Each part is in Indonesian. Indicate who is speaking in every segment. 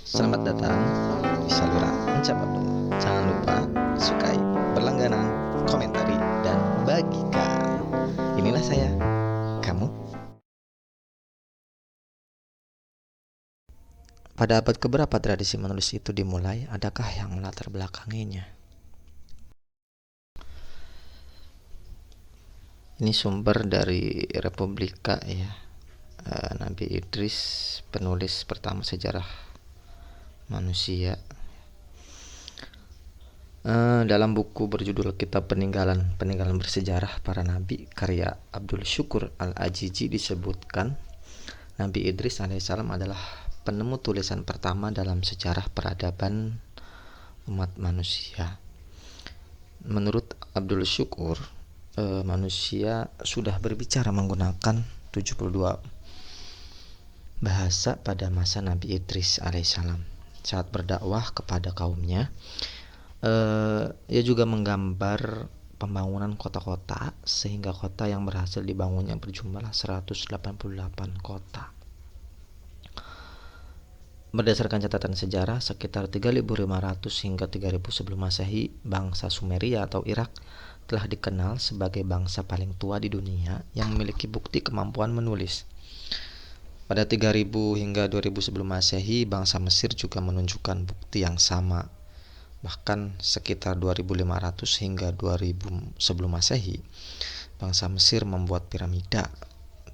Speaker 1: Selamat datang di saluran Encap Abdullah. Jangan lupa sukai, berlangganan, komentari, dan bagikan. Inilah saya, kamu. Pada abad keberapa tradisi menulis itu dimulai? Adakah yang melatar belakanginya? Ini sumber dari Republika ya. Nabi Idris, penulis pertama sejarah manusia. Dalam buku berjudul Kitab Peninggalan Bersejarah Para Nabi karya Abdul Syukur Al-Ajiji disebutkan Nabi Idris alaihissalam adalah penemu tulisan pertama dalam sejarah peradaban umat manusia. Menurut Abdul Syukur, manusia sudah berbicara menggunakan 72 bahasa pada masa Nabi Idris alaihissalam saat berdakwah kepada kaumnya. Ia juga menggambar pembangunan kota-kota sehingga kota yang berhasil dibangunnya berjumlah 188 kota. Berdasarkan catatan sejarah, sekitar 3.500 hingga 3.000 sebelum Masehi, bangsa Sumeria atau Irak telah dikenal sebagai bangsa paling tua di dunia yang memiliki bukti kemampuan menulis. Pada 3.000 hingga 2.000 sebelum Masehi, bangsa Mesir juga menunjukkan bukti yang sama. Bahkan sekitar 2.500 hingga 2.000 sebelum Masehi, bangsa Mesir membuat piramida,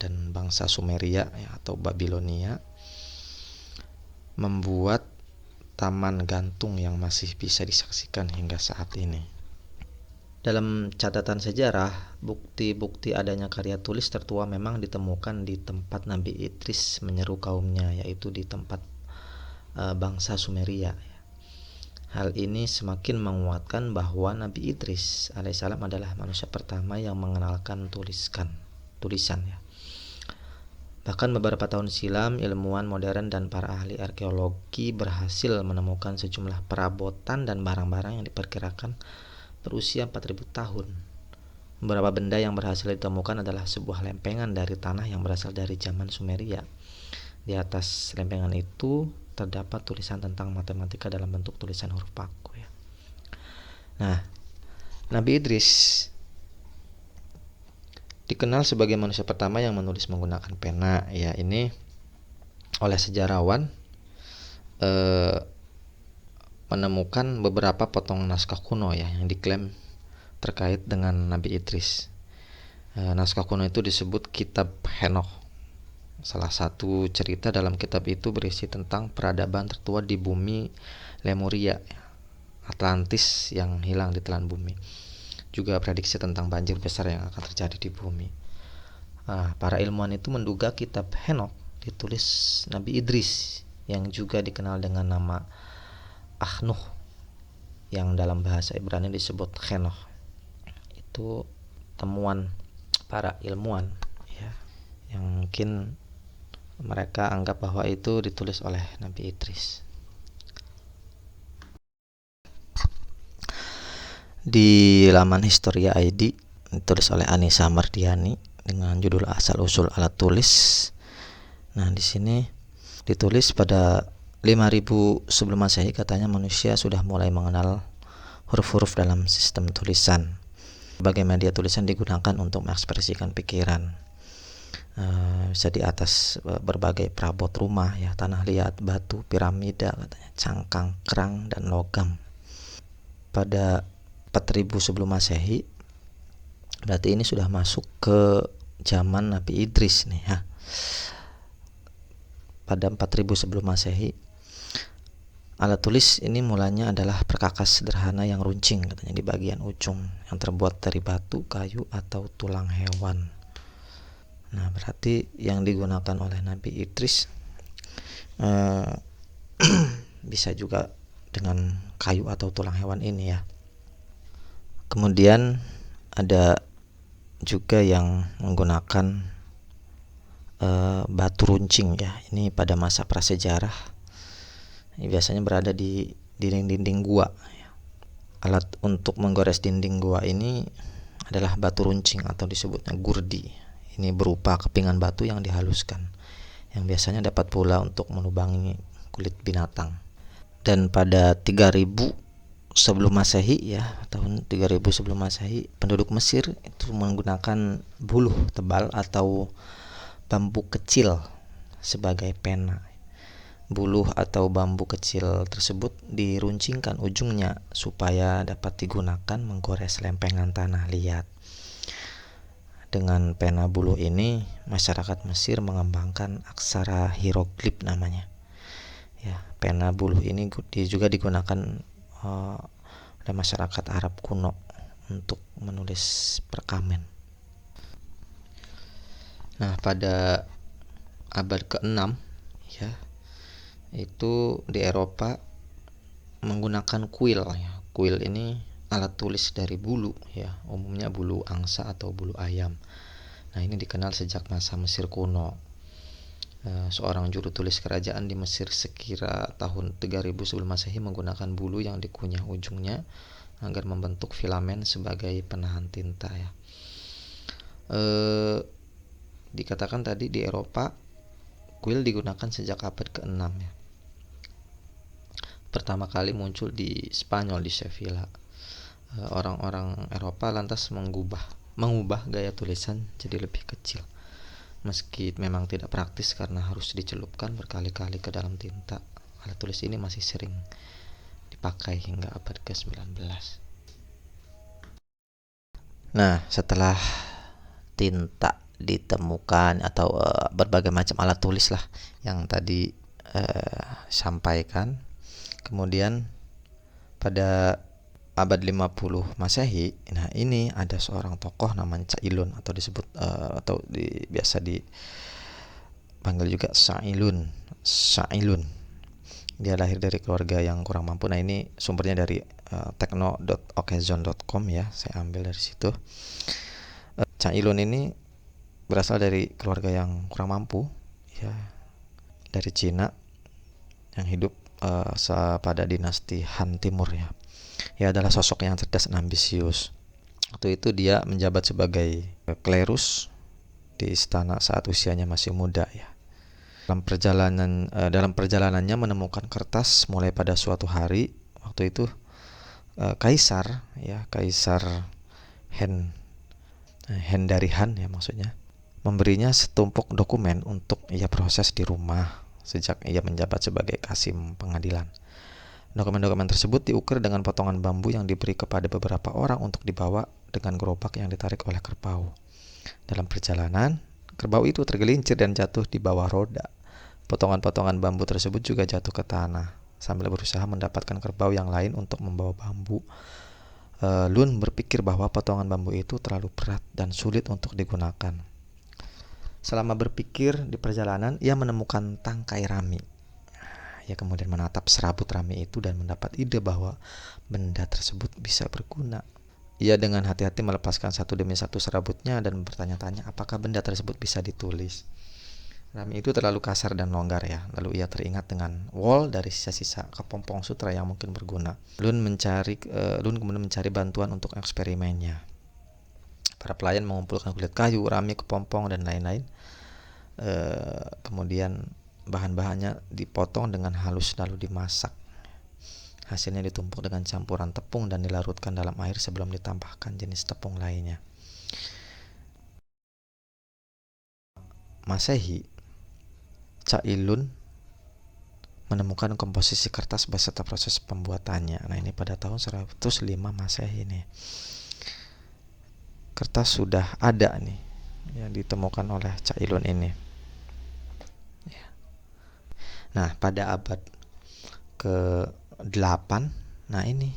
Speaker 1: dan bangsa Sumeria atau Babilonia membuat taman gantung yang masih bisa disaksikan hingga saat ini. Dalam catatan sejarah, bukti-bukti adanya karya tulis tertua memang ditemukan di tempat Nabi Idris menyeru kaumnya, yaitu di tempat bangsa Sumeria. Hal ini semakin menguatkan bahwa Nabi Idris alaihissalam adalah manusia pertama yang mengenalkan tulisan ya. Bahkan beberapa tahun silam, ilmuwan modern dan para ahli arkeologi berhasil menemukan sejumlah perabotan dan barang-barang yang diperkirakan berusia 4.000 tahun. Beberapa benda yang berhasil ditemukan adalah sebuah lempengan dari tanah yang berasal dari zaman Sumeria. Di atas lempengan itu terdapat tulisan tentang matematika dalam bentuk tulisan huruf paku ya. Nah, Nabi Idris dikenal sebagai manusia pertama yang menulis menggunakan pena ya. Ini oleh sejarawan menemukan beberapa potongan naskah kuno ya yang diklaim terkait dengan Nabi Idris. Naskah kuno itu disebut Kitab Henokh. Salah satu cerita dalam kitab itu berisi tentang peradaban tertua di bumi Lemuria, Atlantis yang hilang di telan bumi. Juga prediksi tentang banjir besar yang akan terjadi di bumi. Para ilmuwan itu menduga kitab Henokh ditulis Nabi Idris yang juga dikenal dengan nama Ahnuh yang dalam bahasa Ibrani disebut Henoch. Itu temuan para ilmuwan ya, yang mungkin mereka anggap bahwa itu ditulis oleh Nabi Idris. Di laman Historia ID ditulis oleh Anissa Mardiani dengan judul Asal Usul Alat Tulis. Nah, di sini ditulis pada 5.000 sebelum Masehi katanya manusia sudah mulai mengenal huruf-huruf dalam sistem tulisan. Sebagai media tulisan digunakan untuk mengekspresikan pikiran. Bisa di atas berbagai perabot rumah ya, tanah liat, batu, piramida katanya, cangkang, kerang, dan logam. Pada 4.000 sebelum Masehi, berarti ini sudah masuk ke zaman Nabi Idris nih ya. Pada 4.000 sebelum Masehi, alat tulis ini mulanya adalah perkakas sederhana yang runcing katanya di bagian ujung, yang terbuat dari batu, kayu, atau tulang hewan. Nah, berarti yang digunakan oleh Nabi Idris bisa juga dengan kayu atau tulang hewan ini ya. Kemudian ada juga yang menggunakan batu runcing ya. Ini pada masa prasejarah. Ini biasanya berada di dinding-dinding gua ya. Alat untuk menggores dinding gua ini adalah batu runcing atau disebutnya gurdi. Ini berupa kepingan batu yang dihaluskan, yang biasanya dapat pula untuk melubangi kulit binatang. Dan pada 3000 sebelum Masehi ya, tahun 3000 sebelum Masehi, penduduk Mesir itu menggunakan buluh tebal atau bambu kecil sebagai pena. Buluh atau bambu kecil tersebut diruncingkan ujungnya supaya dapat digunakan menggores lempengan tanah liat. Dengan pena buluh ini, masyarakat Mesir mengembangkan aksara hieroglif namanya. Ya, pena buluh ini juga digunakan oleh masyarakat Arab kuno untuk menulis perkamen. Nah, pada abad ke-6 ya, itu di Eropa menggunakan kuil ya. Kuil ini alat tulis dari bulu ya, umumnya bulu angsa atau bulu ayam. Nah, ini dikenal sejak masa Mesir kuno. Seorang juru tulis kerajaan di Mesir sekira tahun 3000 sebelum Masehi menggunakan bulu yang dikunyah ujungnya agar membentuk filamen sebagai penahan tinta ya. Dikatakan tadi di Eropa kuil digunakan sejak abad ke-6 ya. Pertama kali muncul di Spanyol di Sevilla. Orang-orang Eropa lantas mengubah gaya tulisan jadi lebih kecil. Meski memang tidak praktis karena harus dicelupkan berkali-kali ke dalam tinta, alat tulis ini masih sering dipakai hingga abad ke-19. Nah, setelah tinta ditemukan atau berbagai macam alat tulis lah yang tadi sampaikan, kemudian pada abad 50 Masehi, nah ini ada seorang tokoh namanya Cailun atau disebut biasa dipanggil juga Sailun. Dia lahir dari keluarga yang kurang mampu. Nah, ini sumbernya dari tekno.occasion.com ya, saya ambil dari situ. Cailun ini berasal dari keluarga yang kurang mampu ya, dari Cina yang hidup pada dinasti Han Timur ya. Ia adalah sosok yang cerdas dan ambisius. Waktu itu dia menjabat sebagai klerus di istana saat usianya masih muda ya. Dalam perjalanannya menemukan kertas mulai pada suatu hari. Waktu itu Kaisar Hendarihan ya maksudnya, memberinya setumpuk dokumen untuk ia proses di rumah sejak ia menjabat sebagai kasim pengadilan. Dokumen-dokumen tersebut diukir dengan potongan bambu yang diberi kepada beberapa orang untuk dibawa dengan gerobak yang ditarik oleh kerbau. Dalam perjalanan, kerbau itu tergelincir dan jatuh di bawah roda. Potongan-potongan bambu tersebut juga jatuh ke tanah. Sambil berusaha mendapatkan kerbau yang lain untuk membawa bambu, Lun berpikir bahwa potongan bambu itu terlalu berat dan sulit untuk digunakan. Selama berpikir di perjalanan, ia menemukan tangkai rami. Ia kemudian menatap serabut rami itu dan mendapat ide bahwa benda tersebut bisa berguna. Ia dengan hati-hati melepaskan satu demi satu serabutnya dan bertanya-tanya apakah benda tersebut bisa ditulis. Rami itu terlalu kasar dan longgar ya. Lalu ia teringat dengan wol dari sisa-sisa kepompong sutra yang mungkin berguna. Lun kemudian mencari bantuan untuk eksperimennya. Para pelayan mengumpulkan kulit kayu, rami, kepompong dan lain-lain. Kemudian bahan-bahannya dipotong dengan halus lalu dimasak. Hasilnya ditumpuk dengan campuran tepung dan dilarutkan dalam air sebelum ditambahkan jenis tepung lainnya. Masehi, Cailun menemukan komposisi kertas beserta proses pembuatannya. Nah, ini pada tahun 105 Masehi nih. Kertas sudah ada nih yang ditemukan oleh Cailun ini. Nah, pada abad ke-8, nah ini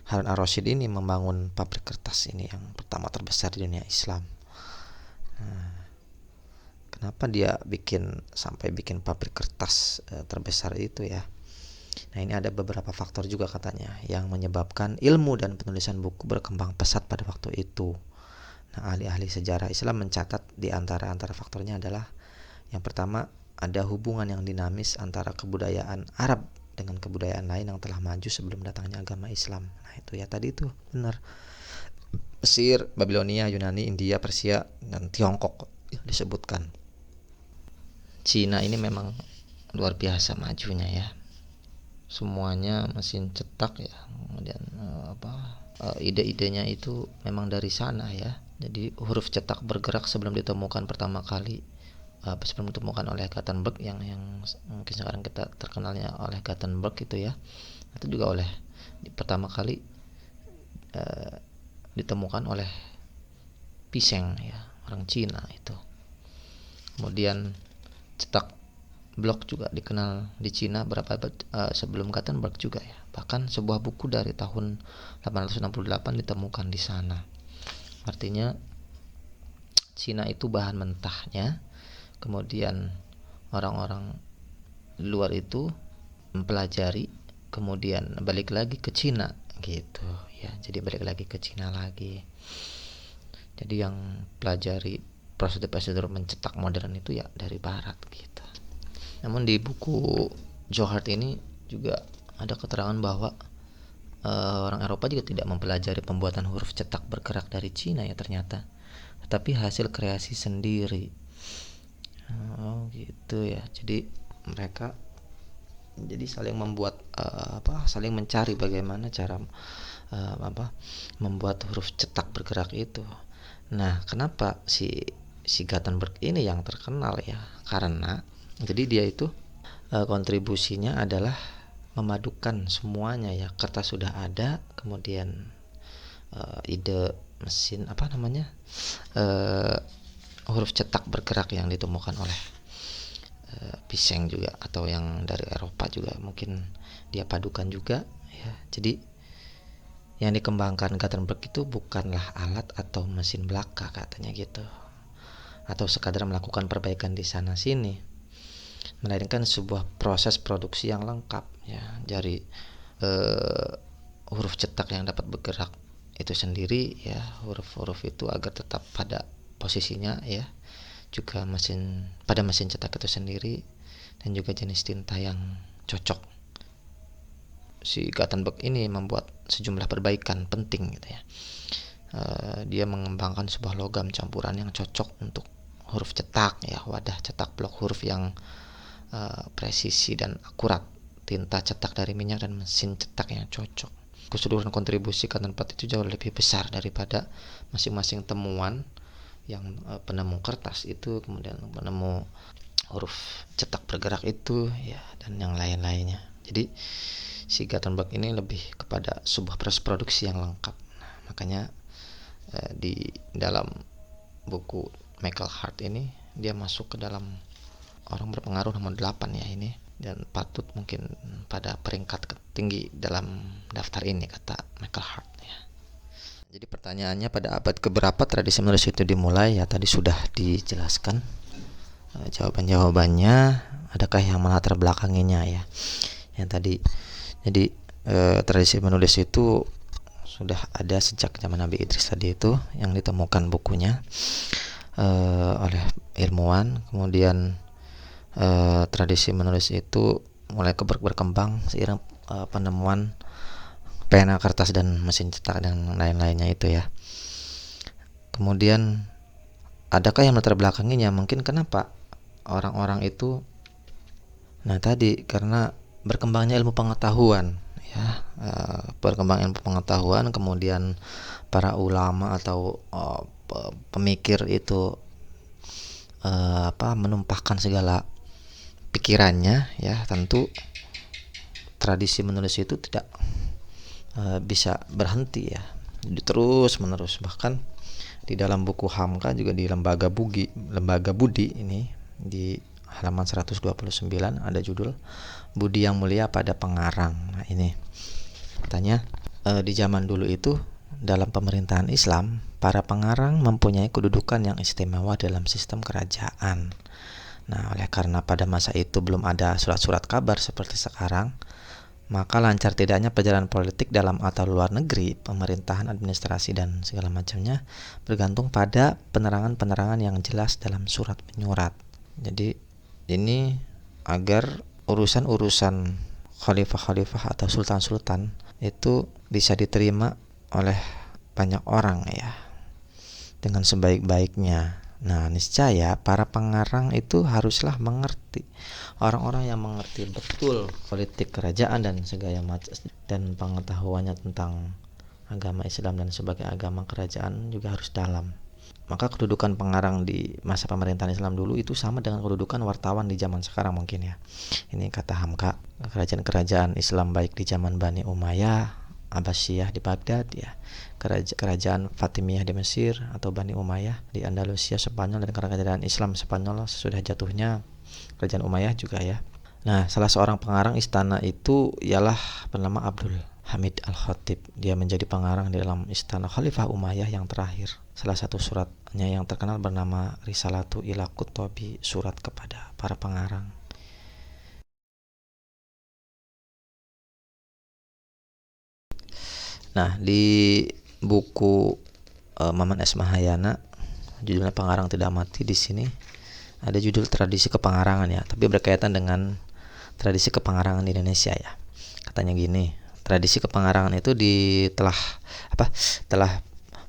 Speaker 1: Harun ar-Rasyid ini membangun pabrik kertas ini yang pertama terbesar di dunia Islam. Nah, kenapa dia sampai bikin pabrik kertas terbesar itu ya? Nah, ini ada beberapa faktor juga katanya yang menyebabkan ilmu dan penulisan buku berkembang pesat pada waktu itu. Nah, ahli-ahli sejarah Islam mencatat di antara faktornya adalah yang pertama, ada hubungan yang dinamis antara kebudayaan Arab dengan kebudayaan lain yang telah maju sebelum datangnya agama Islam. Nah, itu ya tadi itu benar. Mesir, Babilonia, Yunani, India, Persia, dan Tiongkok disebutkan. Cina ini memang luar biasa majunya ya. semuanya mesin cetak ya. Kemudian ide-idenya itu memang dari sana ya. Jadi huruf cetak bergerak sebelum ditemukan pertama kali, sebelum ditemukan oleh Gutenberg yang mungkin sekarang kita terkenalnya oleh Gutenberg itu ya, itu juga pertama kali ditemukan oleh Piseng ya, orang Cina itu. Kemudian cetak blok juga dikenal di Cina berapa abad sebelum Gutenberg juga ya. Bahkan sebuah buku dari tahun 868 ditemukan di sana. Artinya Cina itu bahan mentahnya, kemudian orang-orang luar itu mempelajari, kemudian balik lagi ke Cina gitu ya. Jadi balik lagi ke Cina lagi. Jadi yang pelajari prosedur-prosedur mencetak modern itu ya dari barat gitu. Namun di buku Johart ini juga ada keterangan bahwa orang Eropa juga tidak mempelajari pembuatan huruf cetak bergerak dari Cina ya ternyata, tetapi hasil kreasi sendiri. Oh gitu ya. Jadi mereka saling membuat saling mencari bagaimana cara membuat huruf cetak bergerak itu. Nah, kenapa si Gutenberg ini yang terkenal ya? Karena jadi dia itu kontribusinya adalah memadukan semuanya ya. Kertas sudah ada, kemudian ide mesin huruf cetak bergerak yang ditemukan oleh Piseng juga, atau yang dari Eropa juga mungkin dia padukan juga ya. Jadi yang dikembangkan Gutenberg itu bukanlah alat atau mesin belaka katanya gitu, atau sekadar melakukan perbaikan di sana sini, melainkan sebuah proses produksi yang lengkap ya. Dari huruf cetak yang dapat bergerak itu sendiri ya, huruf-huruf itu agar tetap pada posisinya ya, juga pada mesin cetak itu sendiri, dan juga jenis tinta yang cocok. Si Gutenberg ini membuat sejumlah perbaikan penting gitu ya. Dia mengembangkan sebuah logam campuran yang cocok untuk huruf cetak ya, wadah cetak blok huruf yang presisi dan akurat, tinta cetak dari minyak, dan mesin cetak yang cocok. Keseluruhan kontribusi Gutenberg itu jauh lebih besar daripada masing-masing temuan yang penemu kertas itu, kemudian penemu huruf cetak bergerak itu ya, dan yang lain-lainnya. Jadi si Gutenberg ini lebih kepada sebuah proses produksi yang lengkap. Nah, makanya di dalam buku Michael Hart ini dia masuk ke dalam orang berpengaruh nomor 8 ya ini, dan patut mungkin pada peringkat tinggi dalam daftar ini kata Michael Hart ya. Jadi pertanyaannya, pada abad keberapa tradisi menulis itu dimulai ya, tadi sudah dijelaskan jawabannya. Adakah yang melatar belakanginya ya, yang tadi. Jadi tradisi menulis itu sudah ada sejak zaman Nabi Idris tadi itu, yang ditemukan bukunya oleh ilmuwan. Kemudian tradisi menulis itu mulai berkembang seiring penemuan pena, kertas, dan mesin cetak dan lain-lainnya itu ya. Kemudian adakah yang melatar belakanginya? Mungkin kenapa orang-orang itu, nah tadi karena berkembangnya ilmu pengetahuan ya, perkembangan ilmu pengetahuan, kemudian para ulama atau pemikir itu menumpahkan segala pikirannya ya. Tentu tradisi menulis itu tidak bisa berhenti ya, terus menerus. Bahkan di dalam buku Hamka juga, di lembaga Budi ini, di halaman 129 ada judul Budi yang Mulia pada Pengarang. Nah ini katanya, di zaman dulu itu dalam pemerintahan Islam, para pengarang mempunyai kedudukan yang istimewa dalam sistem kerajaan. Nah, oleh karena pada masa itu belum ada surat-surat kabar seperti sekarang, maka lancar tidaknya perjalanan politik dalam atau luar negeri, pemerintahan, administrasi, dan segala macamnya bergantung pada penerangan-penerangan yang jelas dalam surat menyurat. Jadi ini agar urusan-urusan khalifah-khalifah atau sultan-sultan itu bisa diterima oleh banyak orang ya, dengan sebaik-baiknya. Nah, niscaya para pengarang itu haruslah mengerti, orang-orang yang mengerti betul politik kerajaan dan segala macam, dan pengetahuannya tentang agama Islam dan sebagai agama kerajaan juga harus dalam. Maka kedudukan pengarang di masa pemerintahan Islam dulu itu sama dengan kedudukan wartawan di zaman sekarang mungkin ya. Ini kata Hamka, kerajaan-kerajaan Islam baik di zaman Bani Umayyah, Abbasiyah di Baghdad ya, kerajaan Fatimiyah di Mesir atau Bani Umayyah di Andalusia Spanyol, dan kerajaan Islam Spanyol sesudah jatuhnya kerajaan Umayyah juga ya. Nah, salah seorang pengarang istana itu ialah bernama Abdul Hamid Al-Khatib. Dia menjadi pengarang di dalam istana Khalifah Umayyah yang terakhir. Salah satu suratnya yang terkenal bernama Risalatu ila Kutobi, surat kepada para pengarang. Nah, di buku Maman S. Mahayana, judulnya Pengarang Tidak Mati, di sini ada judul tradisi kepengarangan ya, tapi berkaitan dengan tradisi kepengarangan di Indonesia ya. Katanya gini, tradisi kepengarangan itu telah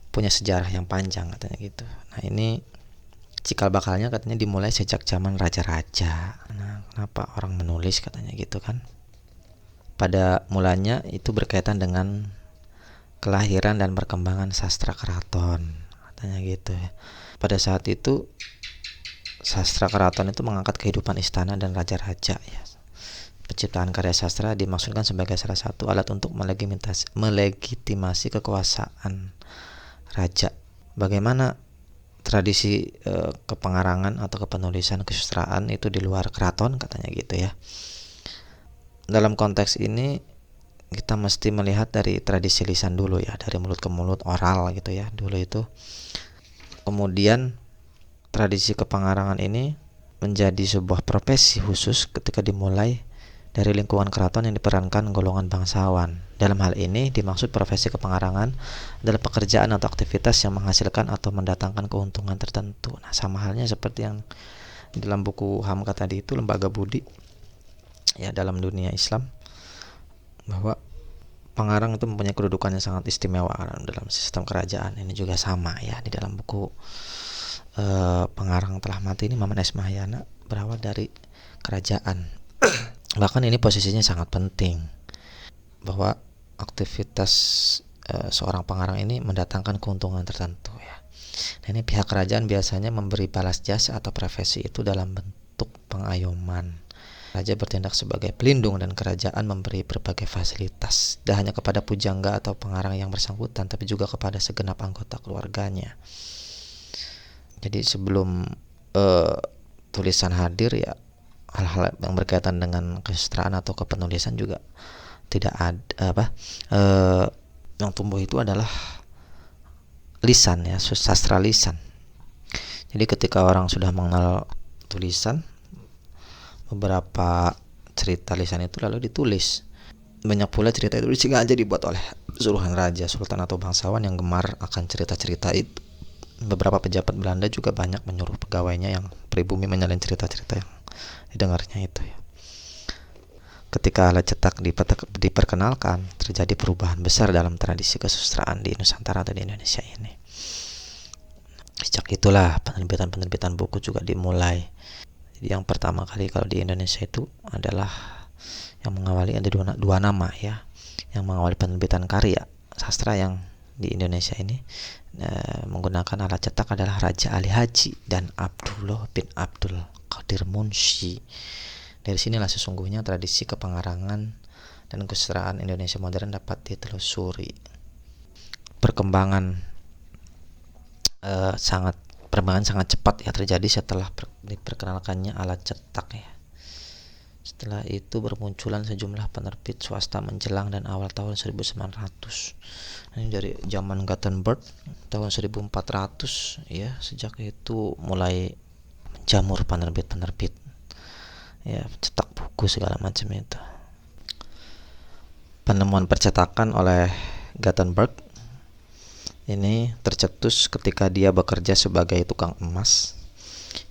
Speaker 1: punya sejarah yang panjang katanya gitu. Nah, ini cikal bakalnya katanya dimulai sejak zaman raja-raja. Nah, kenapa orang menulis katanya gitu kan? Pada mulanya itu berkaitan dengan kelahiran dan perkembangan sastra keraton katanya gitu ya. Pada saat itu sastra keraton itu mengangkat kehidupan istana dan raja-raja ya. Penciptaan karya sastra dimaksudkan sebagai salah satu alat untuk melegitimasi kekuasaan raja. Bagaimana tradisi kepengarangan atau kepenulisan kesusastraan itu di luar keraton katanya gitu ya. Dalam konteks ini kita mesti melihat dari tradisi lisan dulu ya, dari mulut ke mulut, oral gitu ya dulu itu. Kemudian tradisi kepengarangan ini menjadi sebuah profesi khusus ketika dimulai dari lingkungan keraton yang diperankan golongan bangsawan. Dalam hal ini dimaksud profesi kepengarangan adalah pekerjaan atau aktivitas yang menghasilkan atau mendatangkan keuntungan tertentu. Nah, sama halnya seperti yang dalam buku Hamka tadi itu, Lembaga Budi ya, dalam dunia Islam, bahwa pengarang itu mempunyai kedudukan yang sangat istimewa dalam sistem kerajaan. Ini juga sama ya, di dalam buku Pengarang Telah Mati ini, Maman S. Mahayana berawal dari kerajaan. Bahkan ini posisinya sangat penting, bahwa aktivitas seorang pengarang ini mendatangkan keuntungan tertentu ya. Nah, ini pihak kerajaan biasanya memberi balas jasa atau profesi itu dalam bentuk pengayoman. Raja bertindak sebagai pelindung dan kerajaan memberi berbagai fasilitas, tidak hanya kepada pujangga atau pengarang yang bersangkutan, tapi juga kepada segenap anggota keluarganya. Jadi sebelum tulisan hadir ya, hal-hal yang berkaitan dengan kesusastraan atau kepenulisan juga tidak ada yang tumbuh itu adalah lisan ya, sastra lisan. Jadi ketika orang sudah mengenal tulisan, beberapa cerita lisan itu lalu ditulis. Banyak pula cerita itu disengaja dibuat oleh suruhan raja, sultan atau bangsawan yang gemar akan cerita-cerita itu. Beberapa pejabat Belanda juga banyak menyuruh pegawainya yang pribumi menyalin cerita-cerita yang didengarnya itu ya. Ketika alat cetak diperkenalkan, terjadi perubahan besar dalam tradisi kesusastraan di Nusantara atau di Indonesia ini. Sejak itulah penerbitan buku juga dimulai. Yang pertama kali kalau di Indonesia itu adalah yang mengawali, ada dua nama ya, yang mengawali penerbitan karya sastra yang di Indonesia ini menggunakan alat cetak adalah Raja Ali Haji dan Abdullah bin Abdul Qadir Munsyi. Dari sinilah sesungguhnya tradisi kepengarangan dan kesusastraan Indonesia modern dapat ditelusuri. Perkembangan sangat cepat ya terjadi setelah diperkenalkannya alat cetak ya. Setelah itu bermunculan sejumlah penerbit swasta menjelang dan awal tahun 1900. Ini dari zaman Gutenberg tahun 1400 ya, sejak itu mulai menjamur penerbit-penerbit ya, cetak buku segala macam itu. Penemuan percetakan oleh Gutenberg ini tercetus ketika dia bekerja sebagai tukang emas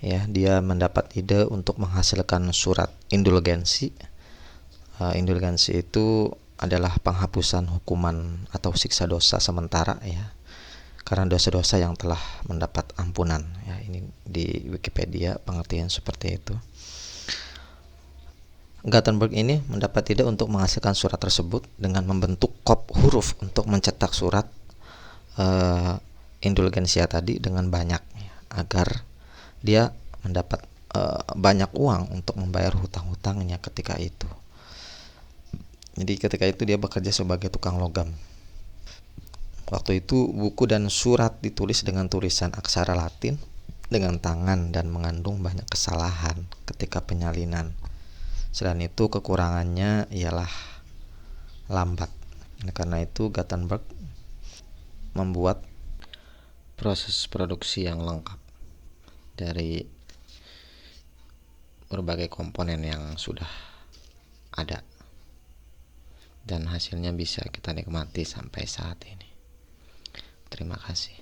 Speaker 1: ya. Dia mendapat ide untuk menghasilkan surat indulgensi. Indulgensi itu adalah penghapusan hukuman atau siksa dosa sementara ya, karena dosa-dosa yang telah mendapat ampunan. Ya, ini di Wikipedia pengertian seperti itu. Gutenberg ini mendapat ide untuk menghasilkan surat tersebut dengan membentuk kop huruf untuk mencetak surat indulgensia tadi dengan banyak, agar dia mendapat banyak uang untuk membayar hutang-hutangnya ketika itu. Jadi ketika itu dia bekerja sebagai tukang logam. Waktu itu buku dan surat ditulis dengan tulisan aksara Latin dengan tangan dan mengandung banyak kesalahan ketika penyalinan. Selain itu kekurangannya ialah lambat. Karena itu Gutenberg membuat proses produksi yang lengkap dari berbagai komponen yang sudah ada, dan hasilnya bisa kita nikmati sampai saat ini. Terima kasih.